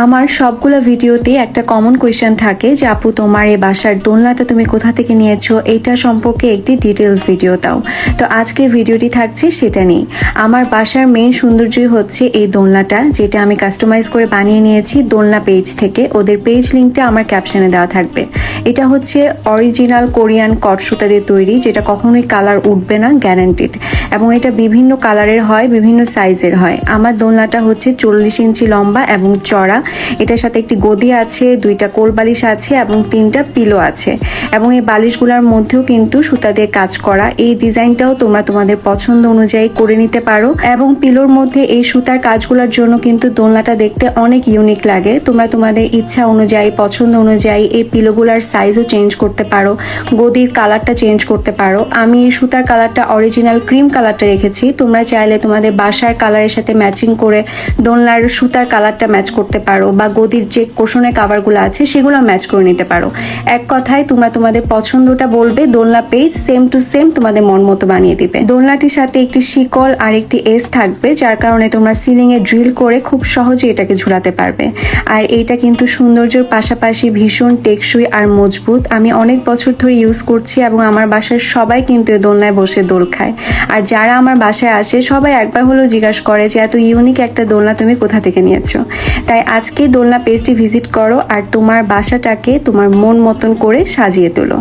আমার সবগুলো ভিডিওতে একটা কমন কোয়েশ্চেন থাকে যে আপু তোমার এই বাসার দোলনাটা তুমি কোথা থেকে নিয়েছো, এইটা সম্পর্কে একটি ডিটেলস ভিডিও দাও। তো আজকে ভিডিওটি থাকছে সেটা নিয়ে। আমার বাসার মেইন সৌন্দর্যই হচ্ছে এই দোলনাটা, যেটা আমি কাস্টমাইজ করে বানিয়ে নিয়েছি দোলনা পেজ থেকে। ওদের পেজ লিঙ্কটা আমার ক্যাপশনে দেওয়া থাকবে। এটা হচ্ছে অরিজিনাল কোরিয়ান কট সুতা দিয়ে তৈরি, যেটা কখনোই কালার উঠবে না, গ্যারান্টিড। এবং এটা বিভিন্ন কালারের হয়, বিভিন্ন সাইজের হয়। আমার দোলনাটা হচ্ছে 40 ইঞ্চি লম্বা এবং চড়া। এটার সাথে একটি গদি আছে, 2টা কোল বালিশ আছে এবং 3টা পিলো আছে। এবং এই বালিশগুলোর মধ্যেও কিন্তু সুতা দিয়ে কাজ করা। এই ডিজাইনটাও তোমরা তোমাদের পছন্দ অনুযায়ী করে নিতে পারো। এবং পিলোর মধ্যে এই সুতার কাজগুলোর জন্য কিন্তু দোলনাটা দেখতে অনেক ইউনিক লাগে। তোমরা তোমাদের ইচ্ছা অনুযায়ী, পছন্দ অনুযায়ী এই পিলোগুলার সাইজও চেঞ্জ করতে পারো, গদির কালারটা চেঞ্জ করতে পারো। আমি এই সুতার কালারটা অরিজিনাল ক্রিম কালারটা রেখেছি। তোমরা চাইলে তোমাদের বাসার কালারের সাথে ম্যাচিং করে দোলনার সুতার কালারটা ম্যাচ করতে পারো, বা গদির যে কোশনের কাভারগুলো আছে সেগুলো ম্যাচ করে নিতে পারো। এক কথায় তোমরা তোমাদের পছন্দটা বলবে, দোলনা পেজ সেম টু সেম তোমাদের মন মতো বানিয়ে দিবে। দোলনাটির সাথে একটি শিকল আর একটি এস থাকবে, যার কারণে তোমরা সিলিং এ ড্রিল করে খুব সহজে এটাকে ঝুলাতে পারবে। আর এইটা কিন্তু সৌন্দর্যের পাশাপাশি ভীষণ টেকসই আর মজবুত। আমি অনেক বছর ধরে ইউজ করছি এবং আমার বাসার সবাই কিন্তু দোলনায় বসে দোল খায়। আর যারা আমার বাসায় আসে সবাই একবার হলেও জিজ্ঞাসা করে যে এত ইউনিক একটা দোলনা তুমি কোথা থেকে নিয়েছো। তাই আজকে দোলনা পেজটি ভিজিট করো আর তোমার বাসাটাকে তোমার মন মতন করে সাজিয়ে তোলো।